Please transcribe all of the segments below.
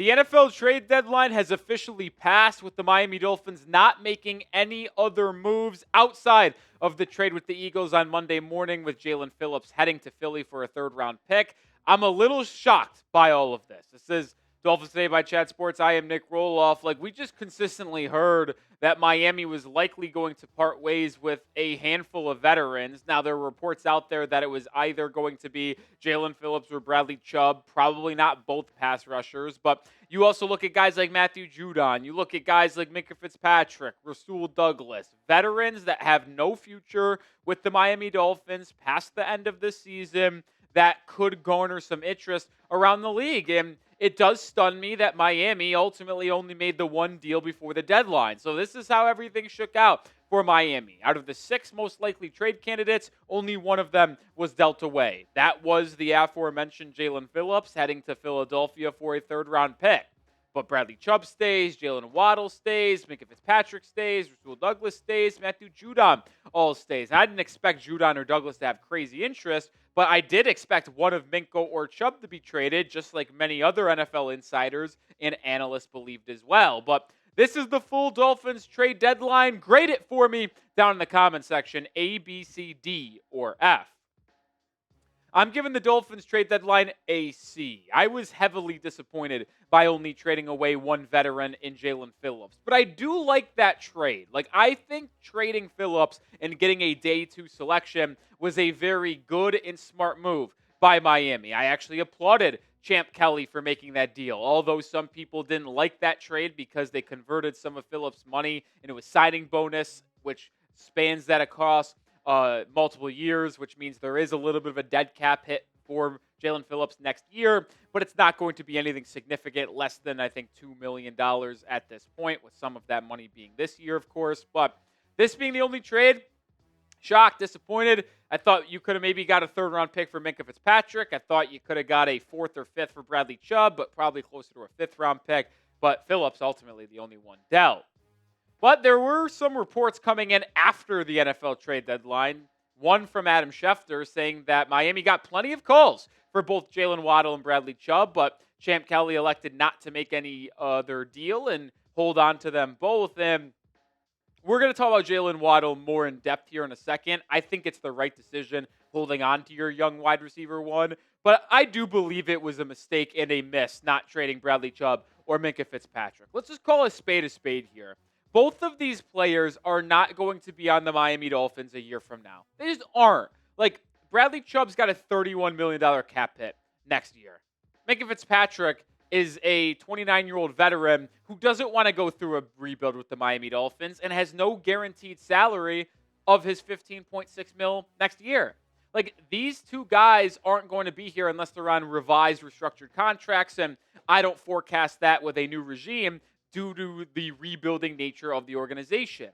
The NFL trade deadline has officially passed, with the Miami Dolphins not making any other moves outside of the trade with the Eagles on Monday morning, with Jaelan Phillips heading to Philly for a third-round pick. I'm a little shocked by all of this. This is Dolphins Today by Chat Sports. I am Nick Roloff. We just consistently heard that Miami was likely going to part ways with a handful of veterans. Now, there were reports out there that it was either going to be Jaelan Phillips or Bradley Chubb, probably not both pass rushers, but you also look at guys like Matthew Judon. You look at guys like Minkah Fitzpatrick, Rasul Douglas, veterans that have no future with the Miami Dolphins past the end of this season that could garner some interest around the league. And it does stun me that Miami ultimately only made the one deal before the deadline. So this is how everything shook out for Miami. Out of the 6 most likely trade candidates, only one of them was dealt away. That was the aforementioned Jaelan Phillips heading to Philadelphia for a third-round pick. But Bradley Chubb stays, Jaylen Waddle stays, Minkah Fitzpatrick stays, Rasul Douglas stays, Matthew Judon all stays. And I didn't expect Judon or Douglas to have crazy interest, but I did expect one of Minkah or Chubb to be traded, just like many other NFL insiders and analysts believed as well. But this is the full Dolphins trade deadline. Grade it for me down in the comment section, A, B, C, D, or F. I'm giving the Dolphins trade deadline a C. I was heavily disappointed by only trading away one veteran in Jaelan Phillips. But I do like that trade. I think trading Phillips and getting a day 2 selection was a very good and smart move by Miami. I actually applauded Champ Kelly for making that deal, although some people didn't like that trade because they converted some of Phillips' money into a signing bonus, which spans that across multiple years, which means there is a little bit of a dead cap hit for Jaelan Phillips next year, but it's not going to be anything significant, less than, I think, $2 million at this point, with some of that money being this year, of course. But this being the only trade, shocked, disappointed. I thought you could have maybe got a third-round pick for Minkah Fitzpatrick. I thought you could have got a 4th or 5th for Bradley Chubb, but probably closer to a 5th-round pick. But Phillips ultimately the only one dealt. But there were some reports coming in after the NFL trade deadline. One from Adam Schefter saying that Miami got plenty of calls for both Jaylen Waddle and Bradley Chubb, but Champ Kelly elected not to make any other deal and hold on to them both. And we're going to talk about Jaylen Waddle more in depth here in a second. I think it's the right decision holding on to your young wide receiver one, but I do believe it was a mistake and a miss not trading Bradley Chubb or Minkah Fitzpatrick. Let's just call a spade here. Both of these players are not going to be on the Miami Dolphins a year from now. They just aren't. Bradley Chubb's got a $31 million cap hit next year. Minkah Fitzpatrick is a 29-year-old veteran who doesn't want to go through a rebuild with the Miami Dolphins and has no guaranteed salary of his $15.6 million next year. These two guys aren't going to be here unless they're on revised, restructured contracts, and I don't forecast that with a new regime due to the rebuilding nature of the organization.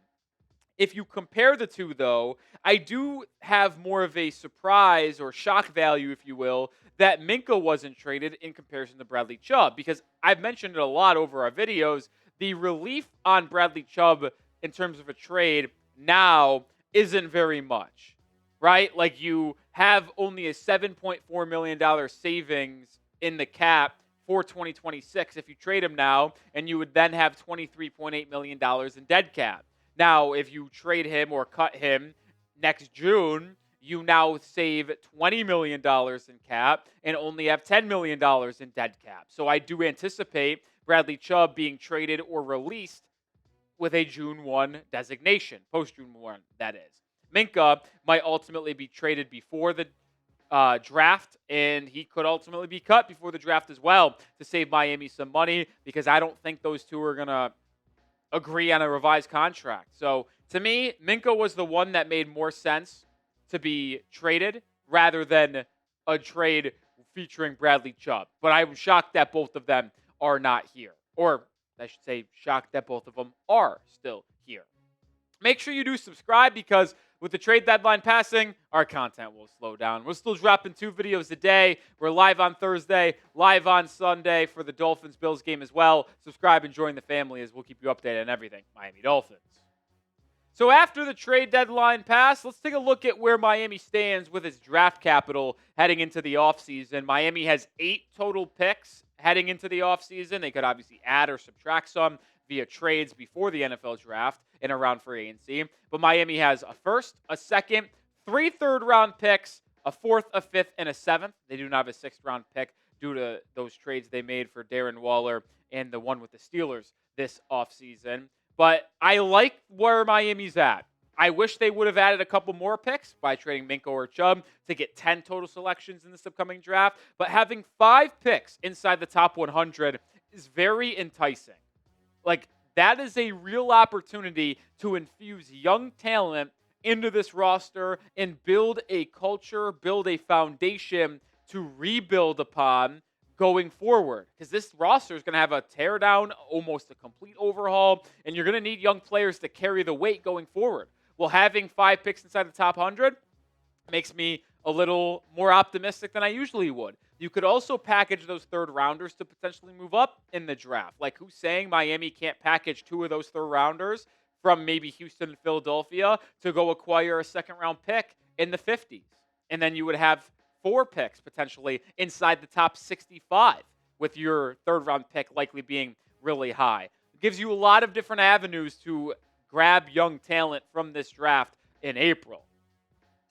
If you compare the two, though, I do have more of a surprise or shock value, if you will, that Minkah wasn't traded in comparison to Bradley Chubb, because I've mentioned it a lot over our videos. The relief on Bradley Chubb in terms of a trade now isn't very much, right? You have only a $7.4 million savings in the cap for 2026 if you trade him now, and you would then have $23.8 million in dead cap. Now, if you trade him or cut him next June, you now save $20 million in cap and only have $10 million in dead cap. So I do anticipate Bradley Chubb being traded or released with a June 1 designation, post-June 1, that is. Minkah might ultimately be traded before the draft, and he could ultimately be cut before the draft as well to save Miami some money, because I don't think those two are going to agree on a revised contract. So to me, Minkah was the one that made more sense to be traded rather than a trade featuring Bradley Chubb. But I'm shocked that both of them are not here. Or I should say shocked that both of them are still here. Make sure you do subscribe, because with the trade deadline passing, our content will slow down. We're still dropping 2 videos a day. We're live on Thursday, live on Sunday for the Dolphins-Bills game as well. Subscribe and join the family, as we'll keep you updated on everything Miami Dolphins. So after the trade deadline passed, let's take a look at where Miami stands with its draft capital heading into the offseason. Miami has 8 total picks heading into the offseason. They could obviously add or subtract some via trades before the NFL draft and around free agency. But Miami has a first, a second, 3 third-round picks, a fourth, a fifth, and a seventh. They do not have a sixth-round pick due to those trades they made for Darren Waller and the one with the Steelers this offseason. But I like where Miami's at. I wish they would have added a couple more picks by trading Minkah or Chubb to get 10 total selections in this upcoming draft. But having 5 picks inside the top 100 is very enticing. Like, that is a real opportunity to infuse young talent into this roster and build a culture, build a foundation to rebuild upon going forward. Because this roster is going to have a tear down, almost a complete overhaul, and you're going to need young players to carry the weight going forward. Well, having 5 picks inside the top 100 makes me a little more optimistic than I usually would. You could also package those third rounders to potentially move up in the draft. Like, who's saying Miami can't package 2 of those third rounders from maybe Houston and Philadelphia to go acquire a second round pick in the 50s? And then you would have 4 picks potentially inside the top 65 with your third round pick likely being really high. It gives you a lot of different avenues to grab young talent from this draft in April.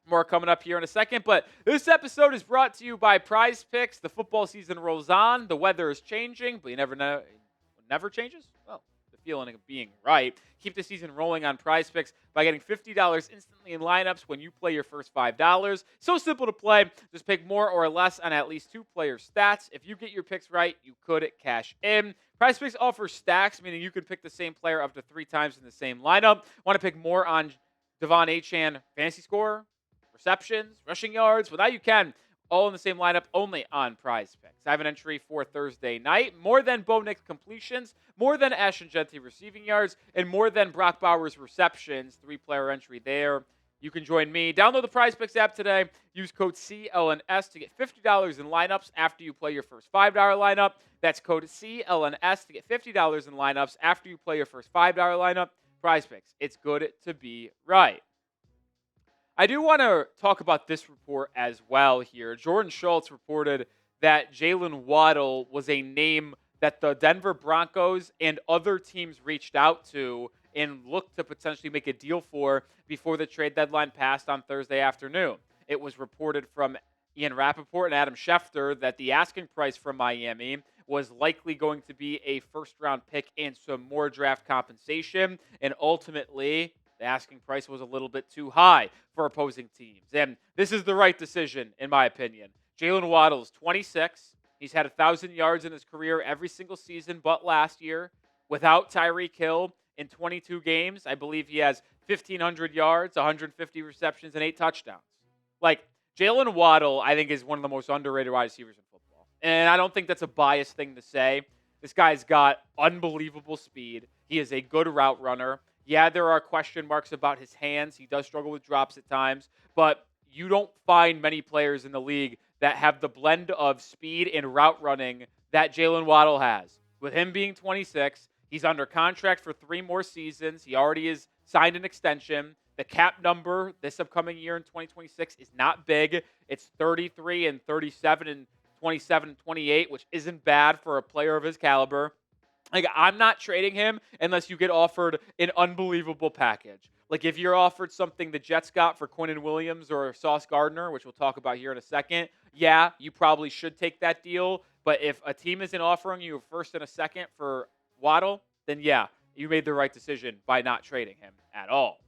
More coming up here in a second, but this episode is brought to you by PrizePicks. The football season rolls on. The weather is changing, but you never know. It never changes? Well, the feeling of being right. Keep the season rolling on PrizePicks by getting $50 instantly in lineups when you play your first $5. So simple to play. Just pick more or less on at least 2 players' stats. If you get your picks right, you could cash in. PrizePicks offers stacks, meaning you can pick the same player up to 3 times in the same lineup. Want to pick more on Devon Achane fantasy score, receptions, rushing yards? Well, now you can. All in the same lineup, only on PrizePicks. I have an entry for Thursday night. More than Bo Nix completions, more than Ashton Jeanty receiving yards, and more than Brock Bowers receptions. 3-player entry there. You can join me. Download the PrizePicks app today. Use code CLNS to get $50 in lineups after you play your first $5 lineup. That's code CLNS to get $50 in lineups after you play your first $5 lineup. PrizePicks. It's good to be right. I do want to talk about this report as well here. Jordan Schultz reported that Jaylen Waddle was a name that the Denver Broncos and other teams reached out to and looked to potentially make a deal for before the trade deadline passed on Thursday afternoon. It was reported from Ian Rappaport and Adam Schefter that the asking price from Miami was likely going to be a first-round pick and some more draft compensation, and ultimately the asking price was a little bit too high for opposing teams. And this is the right decision, in my opinion. Jaylen Waddle is 26. He's had 1,000 yards in his career every single season but last year. Without Tyreek Hill in 22 games, I believe he has 1,500 yards, 150 receptions, and 8 touchdowns. Like, Jaylen Waddle, I think, is one of the most underrated wide receivers in football. And I don't think that's a biased thing to say. This guy's got unbelievable speed. He is a good route runner. Yeah, there are question marks about his hands. He does struggle with drops at times, but you don't find many players in the league that have the blend of speed and route running that Jaylen Waddle has. With him being 26, he's under contract for 3 more seasons. He already has signed an extension. The cap number this upcoming year in 2026 is not big. It's 33 and 37 and 27 and 28, which isn't bad for a player of his caliber. Like, I'm not trading him unless you get offered an unbelievable package. Like, if you're offered something the Jets got for Quinnen Williams or Sauce Gardner, which we'll talk about here in a second, yeah, you probably should take that deal. But if a team isn't offering you a first and a second for Waddle, then yeah, you made the right decision by not trading him at all.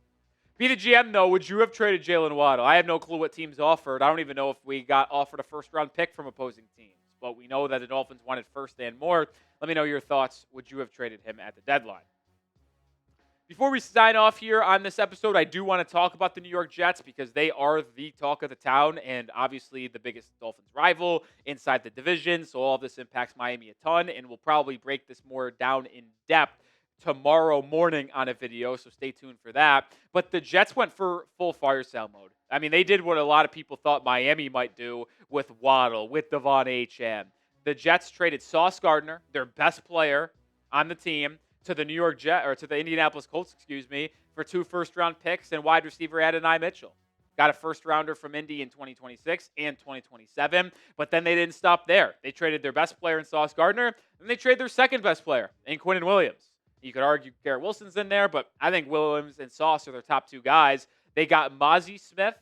Be the GM, though, would you have traded Jaylen Waddle? I have no clue what teams offered. I don't even know if we got offered a first-round pick from opposing teams. But we know that the Dolphins wanted first and more. Let me know your thoughts. Would you have traded him at the deadline? Before we sign off here on this episode, I do want to talk about the New York Jets because they are the talk of the town and obviously the biggest Dolphins rival inside the division. So all of this impacts Miami a ton, and we'll probably break this more down in depth tomorrow morning on a video, so stay tuned for that. But the Jets went for full fire sale mode. I mean, they did what a lot of people thought Miami might do with Waddle, with Devon Achane. The Jets traded Sauce Gardner, their best player on the team, to the Indianapolis Colts, for 2 first-round picks and wide receiver Adonai Mitchell. Got a first-rounder from Indy in 2026 and 2027, but then they didn't stop there. They traded their best player in Sauce Gardner, and they traded their second-best player in Quinnen Williams. You could argue Garrett Wilson's in there, but I think Williams and Sauce are their top two guys. They got Mozzie Smith,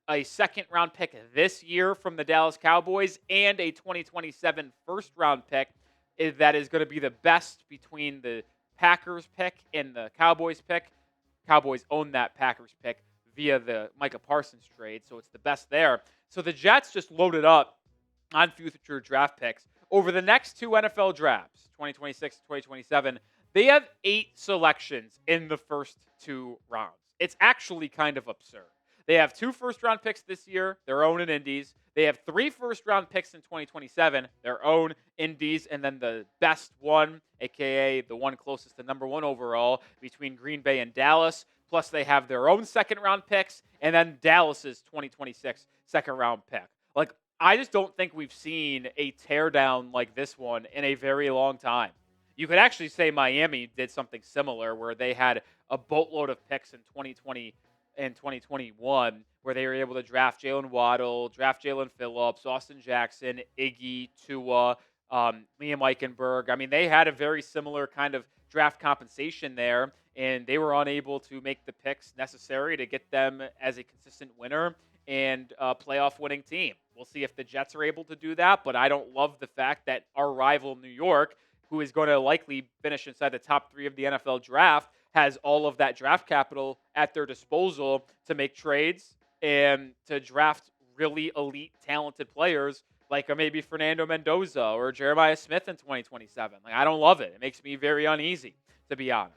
a second-round pick this year from the Dallas Cowboys, and a 2027 first-round pick that is going to be the best between the Packers pick and the Cowboys pick. Cowboys own that Packers pick via the Micah Parsons trade, so it's the best there. So the Jets just loaded up on future draft picks. Over the next two NFL drafts, 2026 and 2027, they have 8 selections in the first 2 rounds. It's actually kind of absurd. They have 2 first-round picks this year, their own in Indies. They have 3 first-round picks in 2027, their own Indies, and then the best one, a.k.a. the one closest to number 1 overall, between Green Bay and Dallas. Plus, they have their own second-round picks, and then Dallas's 2026 second-round pick. Like, I just don't think we've seen a teardown like this one in a very long time. You could actually say Miami did something similar where they had a boatload of picks in 2020 and 2021 where they were able to draft Jaylen Waddle, draft Jaelan Phillips, Austin Jackson, Iggy, Tua, Liam Eichenberg. I mean, they had a very similar kind of draft compensation there, and they were unable to make the picks necessary to get them as a consistent winner and a playoff winning team. We'll see if the Jets are able to do that, but I don't love the fact that our rival New York, who is going to likely finish inside the top 3 of the NFL draft, has all of that draft capital at their disposal to make trades and to draft really elite, talented players like maybe Fernando Mendoza or Jeremiah Smith in 2027. Like, I don't love it. It makes me very uneasy, to be honest.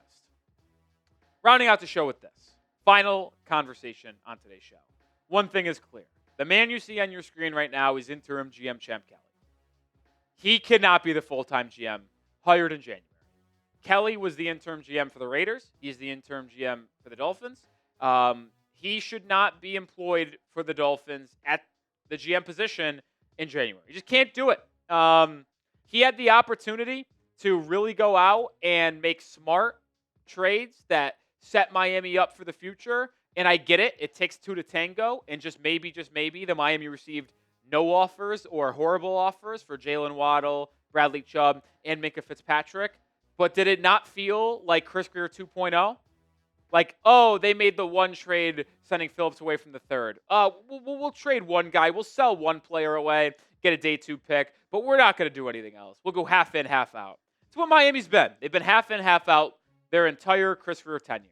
Rounding out the show with this. Final conversation on today's show. One thing is clear. The man you see on your screen right now is interim GM Champ Kelly. He cannot be the full-time GM hired in January. Kelly was the interim GM for the Raiders. He's the interim GM for the Dolphins. He should not be employed for the Dolphins at the GM position in January. He just can't do it. He had the opportunity to really go out and make smart trades that set Miami up for the future. And I get it. It takes 2 to tango. And just maybe, the Miami received no offers or horrible offers for Jaylen Waddle, Bradley Chubb, and Minkah Fitzpatrick. But did it not feel like Chris Grier 2.0? Like, oh, they made the one trade sending Phillips away from the third. We'll trade one guy. We'll sell one player away, get a day 2 pick, but we're not going to do anything else. We'll go half in, half out. It's what Miami's been. They've been half in, half out their entire Chris Grier tenure.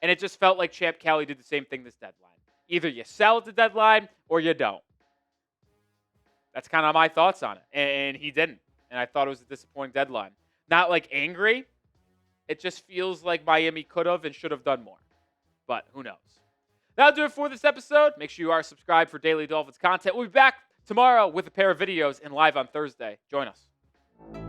And it just felt like Champ Kelly did the same thing this deadline. Either you sell at the deadline or you don't. That's kind of my thoughts on it. And he didn't. And I thought it was a disappointing deadline. Not like angry. It just feels like Miami could have and should have done more. But who knows? That'll do it for this episode. Make sure you are subscribed for daily Dolphins content. We'll be back tomorrow with a pair of videos and live on Thursday. Join us.